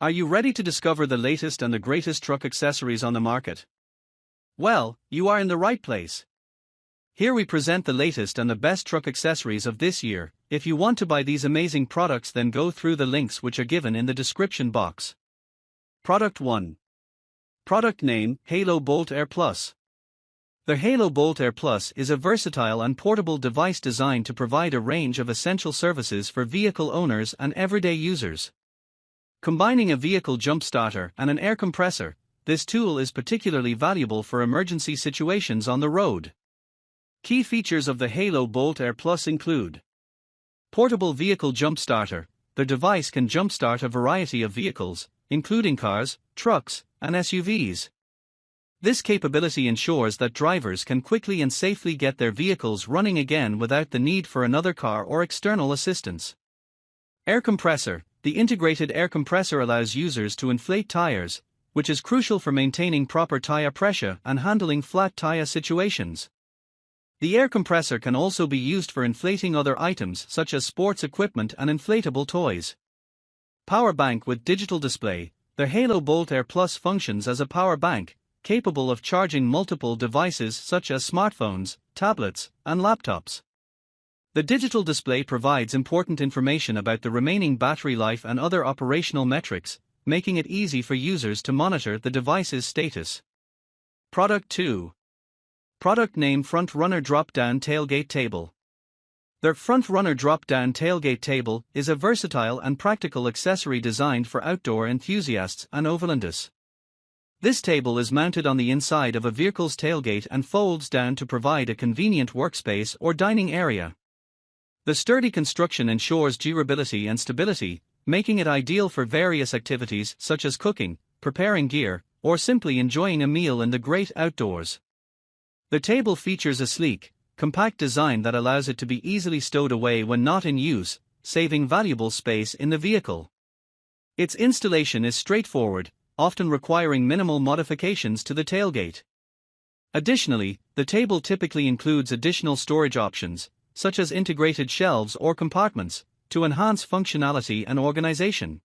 Are you ready to discover the latest and the greatest truck accessories on the market? Well, you are in the right place. Here we present the latest and the best truck accessories of this year. If you want to buy these amazing products, then go through the links which are given in the description box. Product 1. Product name: Halo Bolt Air Plus. The Halo Bolt Air Plus is a versatile and portable device designed to provide a range of essential services for vehicle owners and everyday users. Combining a vehicle jump starter and an air compressor, this tool is particularly valuable for emergency situations on the road. Key features of the Halo Bolt Air Plus include: portable vehicle jump starter. The device can jumpstart a variety of vehicles, including cars, trucks, and SUVs. This capability ensures that drivers can quickly and safely get their vehicles running again without the need for another car or external assistance. Air compressor. The integrated air compressor allows users to inflate tires, which is crucial for maintaining proper tire pressure and handling flat tire situations. The air compressor can also be used for inflating other items such as sports equipment and inflatable toys. Power bank with digital display. The Halo Bolt Air Plus functions as a power bank, capable of charging multiple devices such as smartphones, tablets, and laptops. The digital display provides important information about the remaining battery life and other operational metrics, making it easy for users to monitor the device's status. Product 2. Product name: Front Runner Drop-Down Tailgate Table. The Front Runner Drop-Down Tailgate Table is a versatile and practical accessory designed for outdoor enthusiasts and overlanders. This table is mounted on the inside of a vehicle's tailgate and folds down to provide a convenient workspace or dining area. The sturdy construction ensures durability and stability, making it ideal for various activities such as cooking, preparing gear, or simply enjoying a meal in the great outdoors. The table features a sleek, compact design that allows it to be easily stowed away when not in use, saving valuable space in the vehicle. Its installation is straightforward, often requiring minimal modifications to the tailgate. Additionally, the table typically includes additional storage options, such as integrated shelves or compartments, to enhance functionality and organization.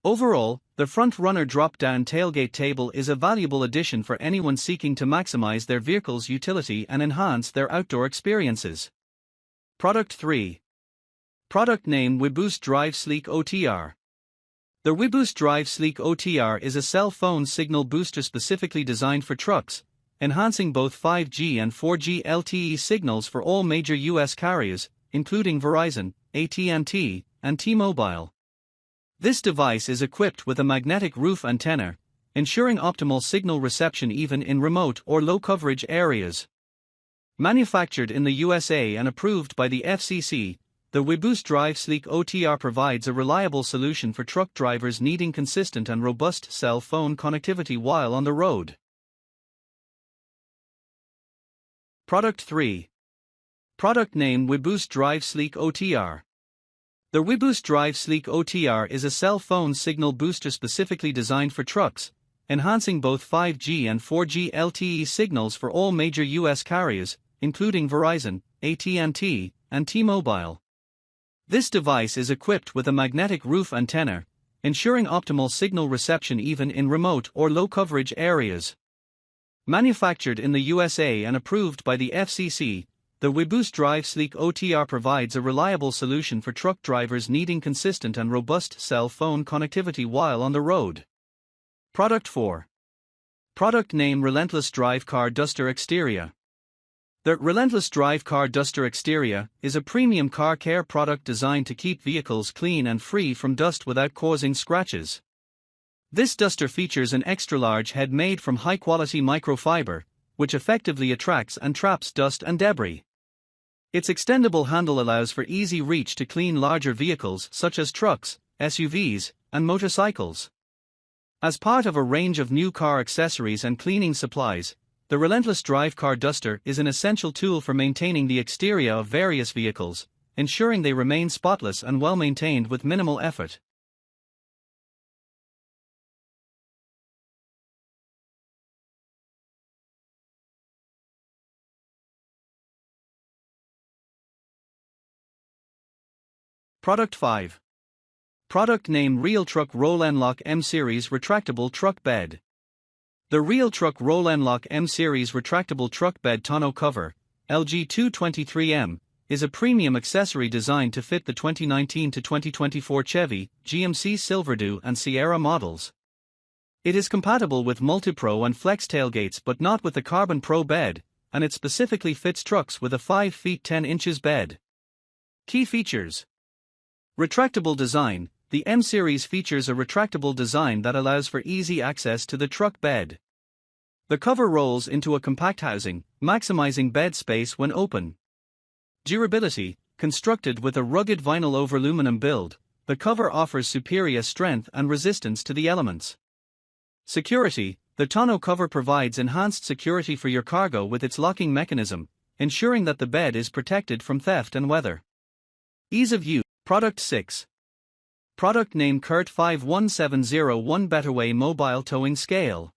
Overall, the Front Runner Drop-Down Tailgate Table is a valuable addition for anyone seeking to maximize their vehicle's utility and enhance their outdoor experiences. Product 3. Product name: WeBoost Drive Sleek OTR. The WeBoost Drive Sleek OTR is a cell phone signal booster specifically designed for trucks, enhancing both 5G and 4G LTE signals for all major U.S. carriers, including Verizon, AT&T, and T-Mobile. This device is equipped with a magnetic roof antenna, ensuring optimal signal reception even in remote or low-coverage areas. Manufactured in the USA and approved by the FCC, the WeBoost Drive Sleek OTR provides a reliable solution for truck drivers needing consistent and robust cell phone connectivity while on the road. Product 3. Product name: WeBoost Drive Sleek OTR. The WeBoost Drive Sleek OTR is a cell phone signal booster specifically designed for trucks, enhancing both 5G and 4G LTE signals for all major U.S. carriers, including Verizon, AT&T, and T-Mobile. This device is equipped with a magnetic roof antenna, ensuring optimal signal reception even in remote or low-coverage areas. Manufactured in the USA and approved by the FCC, the WeBoost Drive Sleek OTR provides a reliable solution for truck drivers needing consistent and robust cell phone connectivity while on the road. Product 4. Product name: Relentless Drive Car Duster Exterior. The Relentless Drive Car Duster Exterior is a premium car care product designed to keep vehicles clean and free from dust without causing scratches. This duster features an extra-large head made from high-quality microfiber, which effectively attracts and traps dust and debris. Its extendable handle allows for easy reach to clean larger vehicles such as trucks, SUVs, and motorcycles. As part of a range of new car accessories and cleaning supplies, the Relentless Drive Car Duster is an essential tool for maintaining the exterior of various vehicles, ensuring they remain spotless and well-maintained with minimal effort. Product 5. Product name: Real Truck Roll-N-Lock M-Series Retractable Truck Bed. The Real Truck Roll-N-Lock M-Series Retractable Truck Bed Tonneau Cover, LG 223M, is a premium accessory designed to fit the 2019 to 2024 Chevy, GMC Silverado and Sierra models. It is compatible with MultiPro and Flex tailgates but not with the Carbon Pro bed, and it specifically fits trucks with a 5 feet 10 inches bed. Key features: retractable design. The M-Series features a retractable design that allows for easy access to the truck bed. The cover rolls into a compact housing, maximizing bed space when open. Durability. Constructed with a rugged vinyl over aluminum build, the cover offers superior strength and resistance to the elements. Security. The tonneau cover provides enhanced security for your cargo with its locking mechanism, ensuring that the bed is protected from theft and weather. Ease of use. Product 6. Product name: CURT 51701 Betterway Mobile Towing Scale.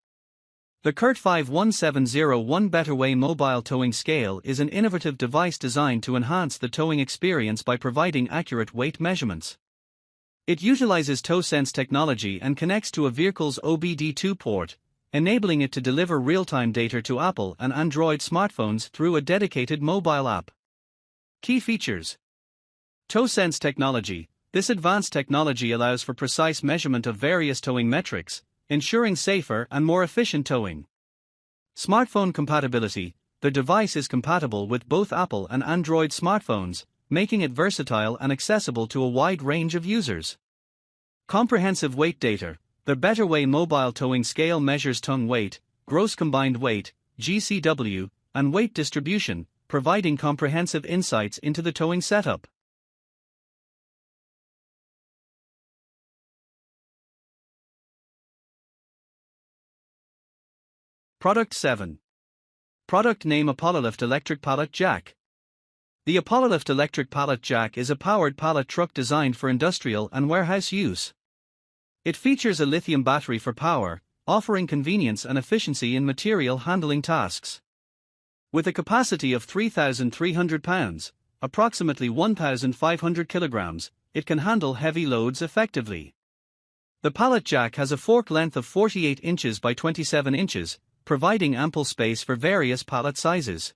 The CURT 51701 Betterway Mobile Towing Scale is an innovative device designed to enhance the towing experience by providing accurate weight measurements. It utilizes TowSense technology and connects to a vehicle's OBD2 port, enabling it to deliver real-time data to Apple and Android smartphones through a dedicated mobile app. Key features: TowSense technology. This advanced technology allows for precise measurement of various towing metrics, ensuring safer and more efficient towing. Smartphone compatibility. The device is compatible with both Apple and Android smartphones, making it versatile and accessible to a wide range of users. Comprehensive weight data. The Betterway Mobile Towing Scale measures tongue weight, gross combined weight, GCW, and weight distribution, providing comprehensive insights into the towing setup. Product 7. Product name: ApolloLift Electric Pallet Jack. The ApolloLift Electric Pallet Jack is a powered pallet truck designed for industrial and warehouse use. It features a lithium battery for power, offering convenience and efficiency in material handling tasks. With a capacity of 3,300 pounds, approximately 1,500 kilograms, it can handle heavy loads effectively. The pallet jack has a fork length of 48 inches by 27 inches, providing ample space for various pallet sizes.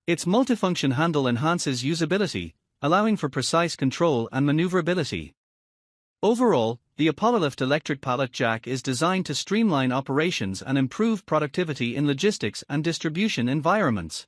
Its multifunction handle enhances usability, allowing for precise control and maneuverability. Overall, the ApolloLift Electric Pallet Jack is designed to streamline operations and improve productivity in logistics and distribution environments.